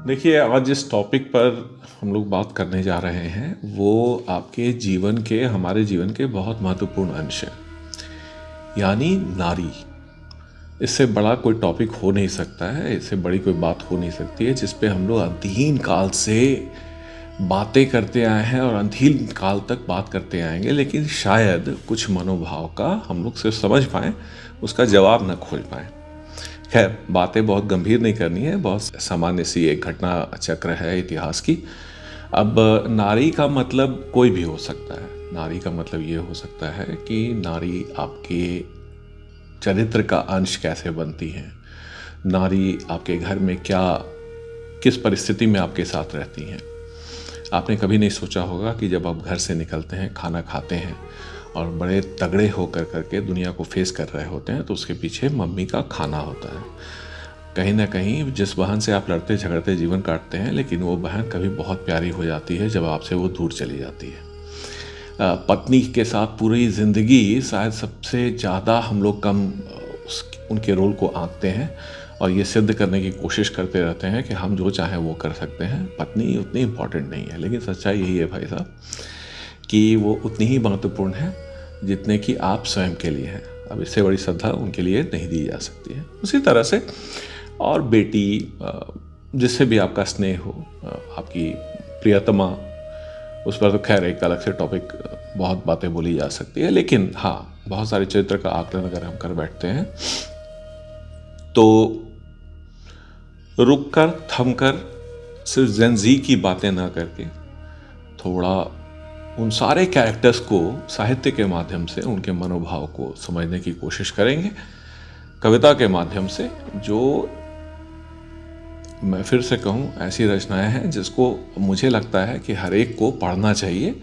देखिए, आज जिस टॉपिक पर हम लोग बात करने जा रहे हैं वो आपके जीवन के, हमारे जीवन के बहुत महत्वपूर्ण अंश है, यानी नारी। इससे बड़ा कोई टॉपिक हो नहीं सकता है, इससे बड़ी कोई बात हो नहीं सकती है जिस पे हम लोग अनंत काल से बातें करते आए हैं और अनंत काल तक बात करते आएंगे, लेकिन शायद कुछ मनोभाव का हम लोग सिर्फ समझ पाएँ, उसका जवाब न खोज पाएँ। खैर, बातें बहुत गंभीर नहीं करनी है, बहुत सामान्य सी एक घटना चक्र है इतिहास की। अब नारी का मतलब कोई भी हो सकता है। नारी का मतलब ये हो सकता है कि नारी आपके चरित्र का अंश कैसे बनती है, नारी आपके घर में क्या, किस परिस्थिति में आपके साथ रहती हैं। आपने कभी नहीं सोचा होगा कि जब आप घर से निकलते हैं, खाना खाते हैं और बड़े तगड़े होकर करके दुनिया को फेस कर रहे होते हैं, तो उसके पीछे मम्मी का खाना होता है। कहीं ना कहीं जिस बहन से आप लड़ते झगड़ते जीवन काटते हैं, लेकिन वो बहन कभी बहुत प्यारी हो जाती है जब आपसे वो दूर चली जाती है। पत्नी के साथ पूरी ज़िंदगी शायद सबसे ज़्यादा हम लोग कम उनके रोल को आंकते हैं और ये सिद्ध करने की कोशिश करते रहते हैं कि हम जो चाहें वो कर सकते हैं। पत्नी उतनी इम्पॉर्टेंट नहीं है, लेकिन सच्चाई यही है भाई साहब कि वो उतनी ही महत्वपूर्ण है जितने कि आप स्वयं के लिए हैं। अब इससे बड़ी श्रद्धा उनके लिए नहीं दी जा सकती है। उसी तरह से और बेटी, जिससे भी आपका स्नेह हो, आपकी प्रियतमा, उस पर तो खैर एक अलग से टॉपिक, बहुत बातें बोली जा सकती है। लेकिन हाँ, बहुत सारे चरित्र का आकलन अगर हम कर बैठते हैं तो रुक कर, थम कर, सिर्फ जेनजी की बातें ना करके थोड़ा उन सारे कैरेक्टर्स को साहित्य के माध्यम से उनके मनोभाव को समझने की कोशिश करेंगे, कविता के माध्यम से, जो मैं फिर से कहूँ ऐसी रचनाएं हैं जिसको मुझे लगता है कि हर एक को पढ़ना चाहिए।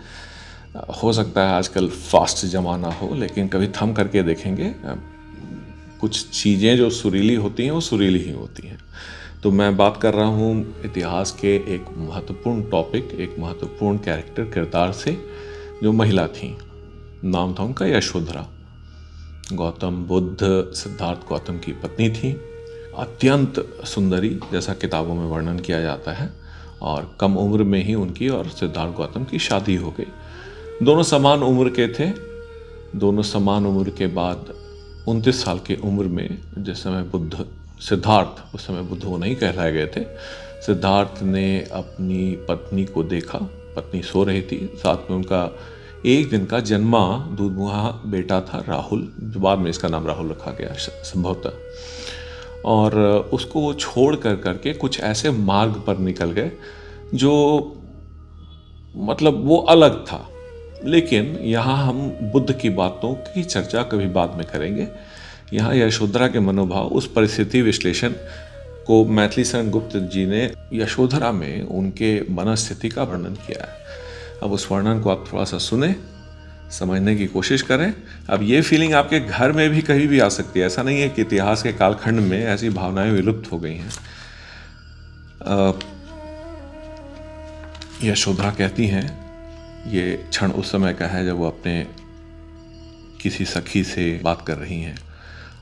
हो सकता है आजकल फास्ट ज़माना हो, लेकिन कभी थम करके देखेंगे, कुछ चीज़ें जो सुरीली होती हैं वो सुरीली ही होती हैं। तो मैं बात कर रहा हूँ इतिहास के एक महत्वपूर्ण टॉपिक, एक महत्वपूर्ण कैरेक्टर, किरदार से, जो महिला थी। नाम था उनका यशोधरा। गौतम बुद्ध, सिद्धार्थ गौतम की पत्नी थी। अत्यंत सुंदरी, जैसा किताबों में वर्णन किया जाता है, और कम उम्र में ही उनकी और सिद्धार्थ गौतम की शादी हो गई। दोनों समान उम्र के थे। दोनों समान उम्र के बाद 29 साल की उम्र में, जिस समय बुद्ध, सिद्धार्थ, उस समय बुद्ध वो नहीं कहलाए गए थे, सिद्धार्थ ने अपनी पत्नी को देखा। पत्नी सो रही थी, साथ में उनका एक दिन का जन्मा दूधमुहा बेटा था राहुल, जो बाद में इसका नाम राहुल रखा गया संभवतः। और उसको वो छोड़ कर करके कुछ ऐसे मार्ग पर निकल गए जो मतलब वो अलग था। लेकिन यहाँ हम बुद्ध की बातों की चर्चा कभी बाद में करेंगे। यहाँ यशोधरा के मनोभाव, उस परिस्थिति विश्लेषण को मैथिली शरण गुप्त जी ने यशोधरा में उनके मनस्थिति का वर्णन किया है। अब उस वर्णन को आप थोड़ा सा सुने, समझने की कोशिश करें। अब ये फीलिंग आपके घर में भी कहीं भी आ सकती है। ऐसा नहीं है कि इतिहास के कालखंड में ऐसी भावनाएं विलुप्त हो गई हैं। यशोधरा कहती हैं, ये क्षण उस समय का है जब वो अपने किसी सखी से बात कर रही हैं,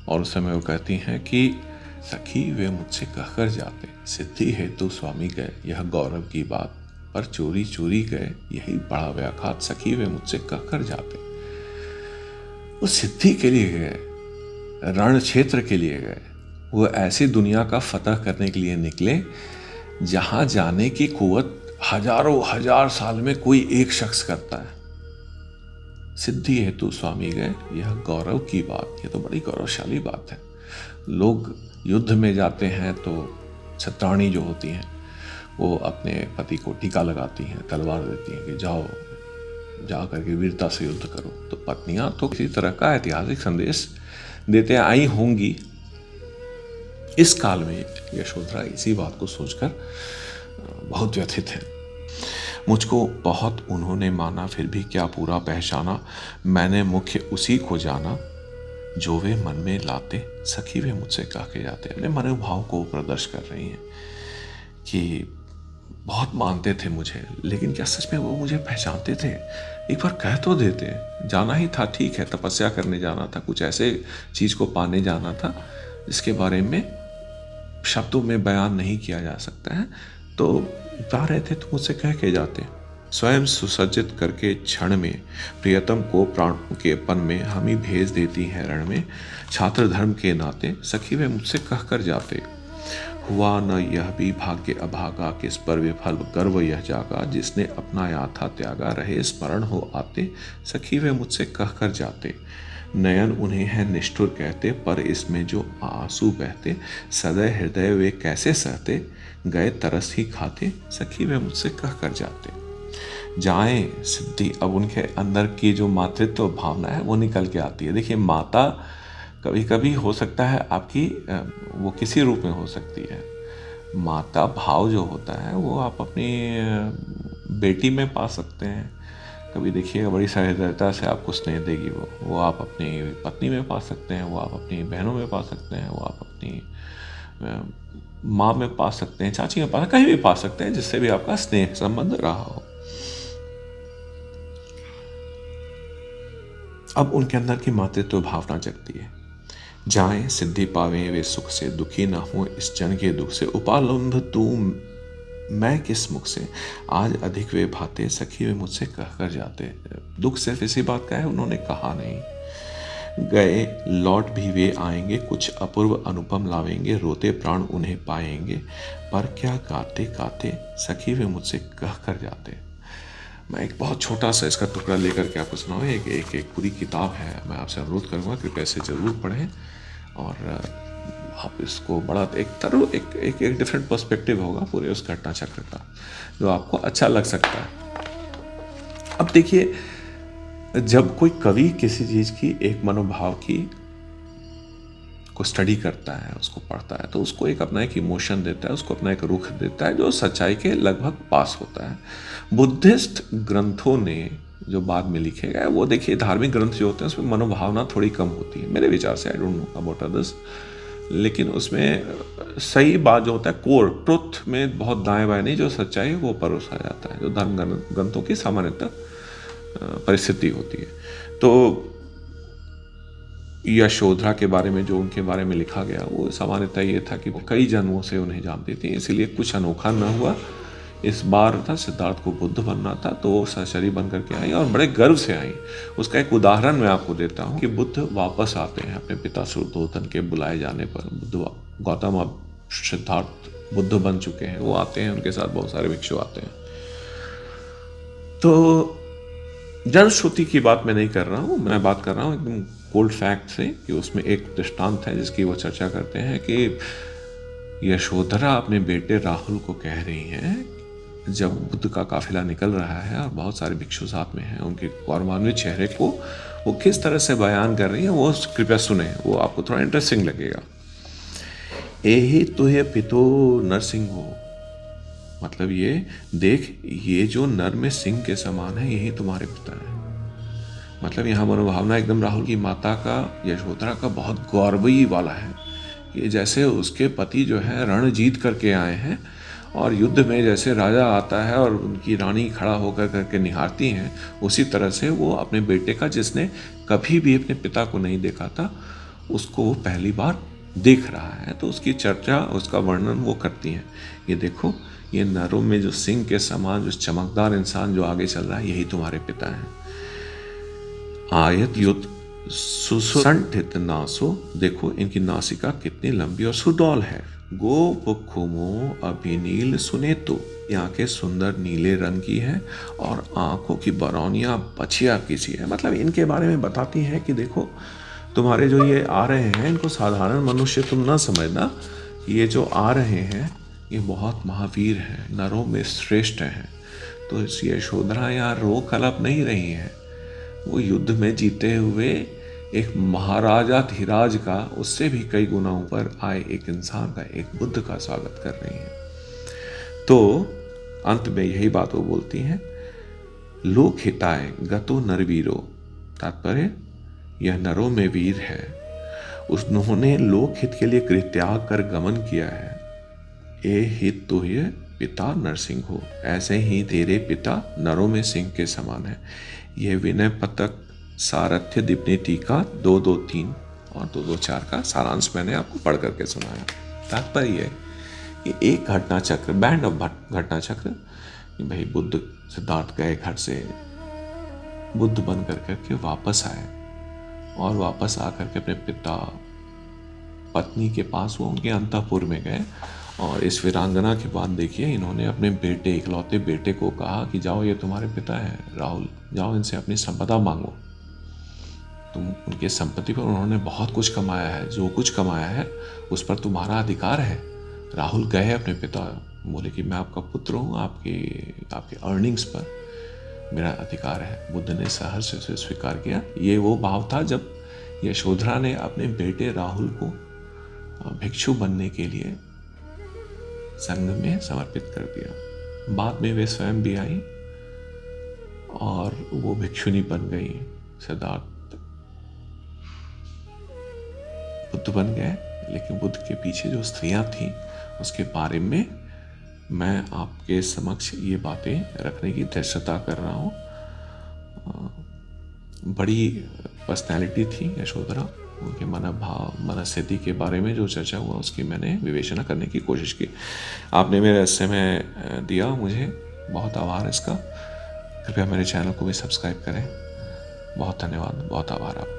और उस समय वो कहती हैं कि सखी वे मुझसे कहकर जाते, सिद्धि हेतु स्वामी गए, यह गौरव की बात, पर चोरी चोरी गए, यही बड़ा व्याघात, सखी वे मुझसे कहकर जाते। वो सिद्धि के लिए गए, रण क्षेत्र के लिए गए, वो ऐसी दुनिया का फतह करने के लिए निकले जहां जाने की कुवत हजारों हजार साल में कोई एक शख्स करता है। सिद्धि हेतु स्वामी गए, यह गौरव की बात, ये तो बड़ी गौरवशाली बात है। लोग युद्ध में जाते हैं तो छत्राणी जो होती हैं वो अपने पति को टीका लगाती हैं, तलवार देती हैं कि जाओ, जा करके वीरता से युद्ध करो। तो पत्नियां तो किसी तरह का ऐतिहासिक संदेश देते आई होंगी। इस काल में यशोधरा इसी बात को सोचकर बहुत व्यथित है। मुझको बहुत उन्होंने माना, फिर भी क्या पूरा पहचाना, मैंने मुख्य उसी को जाना, जो वे मन में लाते, सखी वे मुझसे कह के जाते। अपने मनोभाव को प्रदर्शित कर रही हैं कि बहुत मानते थे मुझे, लेकिन क्या सच में वो मुझे पहचानते थे? एक बार कह तो देते, जाना ही था, ठीक है, तपस्या करने जाना था, कुछ ऐसे चीज को पाने जाना था जिसके बारे में शब्दों में बयान नहीं किया जा सकता है। तो जा रहे थे तो मुझसे कह के जाते, स्वयं सुसज्जित करके क्षण में प्रियतम को प्राण के पन में हम ही भेज देती हैं रण में। छात्र धर्म के नाते सखी वे मुझसे कह कर जाते, हुआ न यह भी भाग्य अभागा, किस पर विफल गर्व यह जागा, जिसने अपना याथा त्यागा, रहे स्मरण हो आते, सखी वे मुझसे कह कर जाते। नयन उन्हें है निष्ठुर कहते, पर इसमें जो आंसू बहते, सदैव हृदय वे कैसे सहते, गए तरस ही खाते, सखी वे मुझसे कह कर जाते। जाएं सिद्धि, अब उनके अंदर की जो मातृत्व भावना है वो निकल के आती है। देखिए, माता कभी कभी हो सकता है आपकी वो किसी रूप में हो सकती है। माता भाव जो होता है वो आप अपनी बेटी में पा सकते हैं। कभी देखिएगा बड़ी सहृदयता से आपको स्नेह देगी वो आप अपनी पत्नी में पा सकते हैं, वो आप अपनी बहनों में पा सकते हैं, वो आप अपनी माँ में पा सकते हैं, चाची में पा, कहीं भी पा सकते हैं जिससे भी आपका स्नेह संबंध रहा हो। अब उनके अंदर की मातृत्व भावना जगती है। जाएं सिद्धि पावें वे सुख से, दुखी ना हो इस जन के दुख से, उपालंब तू मैं किस मुख से, आज अधिक वे भाते, सखी वे मुझसे कह कर जाते। दुख सिर्फ इसी बात का है, उन्होंने कहा नहीं। गए लौट भी वे आएंगे, कुछ अपूर्व अनुपम लावेंगे, रोते प्राण उन्हें पाएंगे, पर क्या गाते गाते, सखी वे मुझसे कह कर जाते। मैं एक बहुत छोटा सा इसका टुकड़ा लेकर के आपको सुनाऊँ। एक पूरी किताब है, मैं आपसे अनुरोध करूँगा कृपया इसे ज़रूर पढ़ें और आप इसको बड़ा एक डिफरेंट पर्सपेक्टिव होगा पूरे उस घटना चक्र का, जो आपको अच्छा लग सकता है। अब देखिए, जब कोई कवि किसी चीज़ की एक मनोभाव की को स्टडी करता है, उसको पढ़ता है, तो उसको एक अपना एक इमोशन देता है, उसको अपना एक रुख देता है जो सच्चाई के लगभग पास होता है। बुद्धिस्ट ग्रंथों ने जो बाद में लिखे गए, वो देखिए धार्मिक ग्रंथ जो होते हैं उसमें मनोभावना थोड़ी कम होती है मेरे विचार से। I don't know about others, लेकिन उसमें सही बात जो होता है, कोर ट्रुथ में बहुत दाएं बाएं नहीं, जो सच्चाई है वो परोसा जाता है, जो धर्म ग्रंथों की सामान्यतः परिस्थिति होती है। तो यशोधरा के बारे में जो उनके बारे में लिखा गया, वो सामान्यतः ये था कि वो कई जन्मों से उन्हें जानती थी, इसलिए कुछ अनोखा न हुआ। इस बार था सिद्धार्थ को बुद्ध बनना था, तो वो सशरी बन करके आई और बड़े गर्व से आई। उसका एक उदाहरण मैं आपको देता हूँ कि बुद्ध वापस आते हैं अपने पिता शुद्धोधन के बुलाए जाने पर। बुद्ध गौतम अब सिद्धार्थ बुद्ध बन चुके हैं, वो आते हैं, उनके साथ बहुत सारे भिक्षु आते हैं। तो जन श्रुति की बात मैं नहीं कर रहा हूँ, मैं बात कर रहा हूँ एकदम कोल्ड फैक्ट से, कि उसमें एक दृष्टांत है जिसकी वो चर्चा करते हैं कि यशोधरा अपने बेटे राहुल को कह रही हैं, जब बुद्ध का काफिला निकल रहा है और बहुत सारे भिक्षु साथ में हैं, उनके गौरवान्वित चेहरे को वो किस तरह से बयान कर रही है, वो कृपया सुने, वो आपको थोड़ा इंटरेस्टिंग लगेगा। एहि तुहे पितो नरसिंह हो, मतलब ये देख, ये जो नर में सिंह के समान है, यही तुम्हारे पिता है। मतलब यहाँ मनोभावना एकदम राहुल की माता का, यशोधरा का बहुत गौरवी वाला है कि जैसे उसके पति जो है रण जीत करके आए हैं, और युद्ध में जैसे राजा आता है और उनकी रानी खड़ा होकर करके निहारती हैं, उसी तरह से वो अपने बेटे का, जिसने कभी भी अपने पिता को नहीं देखा था, उसको वो पहली बार देख रहा है। तो उसकी चर्चा, उसका वर्णन वो करती हैं। ये देखो, ये नरों में जो सिंह के समान जो चमकदार इंसान जो आगे चल रहा है, यही तुम्हारे पिता है। आयत युद्ध सुसंठित नासो, देखो इनकी नासिका कितनी लंबी और सुडौल है। गोपुखुमो अभिनील सुने, तो ये आंखें सुंदर नीले रंग की है और आंखों की बरौनियां बछिया की सी है। मतलब इनके बारे में बताती हैं कि देखो, तुम्हारे जो ये आ रहे हैं, इनको साधारण मनुष्य तुम ना समझना, ये जो आ रहे हैं ये बहुत महावीर हैं, नरों में श्रेष्ठ हैं। तो इस यशोधरा यहाँ रो कलप नहीं रही है, वो युद्ध में जीते हुए एक महाराजा धीराज का, उससे भी कई गुना ऊपर आए एक इंसान का, एक बुद्ध का स्वागत कर रही हैं। तो अंत में यही बात वो बोलती हैं, लोक हिताय गतो नरवीरो, तात्पर्य यह नरों में वीर है, उन्होंने लोक हित के लिए गृहत्याग कर गमन किया है। ए हित तो ये पिता नरसिंह हो, ऐसे ही तेरे पिता नरों में सिंह के समान है। यह विनय पतक सारथ्य दिपनी टीका 2-2-3 और 2-2-4 का सारांश मैंने आपको पढ़ करके सुनाया। तात्पर्य ये एक घटना चक्र, बैंड ऑफ घटना चक्र। भाई बुद्ध, सिद्धार्थ गए घर से, बुद्ध बन करके वापस आए, और वापस आकर के अपने पिता पत्नी के पास वो उनके अंतःपुर में गए। और इस वीरांगना के बाद देखिए, इन्होंने अपने बेटे, इकलौते बेटे को कहा कि जाओ, ये तुम्हारे पिता हैं राहुल, जाओ इनसे अपनी संपदा मांगो। तुम उनके संपत्ति पर उन्होंने बहुत कुछ कमाया है, जो कुछ कमाया है उस पर तुम्हारा अधिकार है। राहुल गए अपने पिता, बोले कि मैं आपका पुत्र हूँ, आपके अर्निंग्स पर मेरा अधिकार है। बुद्ध ने सहर्ष से स्वीकार किया। ये वो भाव था जब यशोधरा ने अपने बेटे राहुल को भिक्षु बनने के लिए संघ में समर्पित कर दिया। बाद में वे स्वयं भी आई और वो भिक्षुनी बन गई। सिद्धार्थ बुद्ध बन गए, लेकिन बुद्ध के पीछे जो स्त्रियां थीं उसके बारे में मैं आपके समक्ष ये बातें रखने की धृष्टता कर रहा हूँ। बड़ी पर्सनैलिटी थी यशोधरा, उनके मनोभाव, मनस्थिति के बारे में जो चर्चा हुआ उसकी मैंने विवेचना करने की कोशिश की। आपने मेरे समय दिया, मुझे बहुत आभार इसका। कृपया मेरे चैनल को भी सब्सक्राइब करें। बहुत धन्यवाद, बहुत आभार आपका।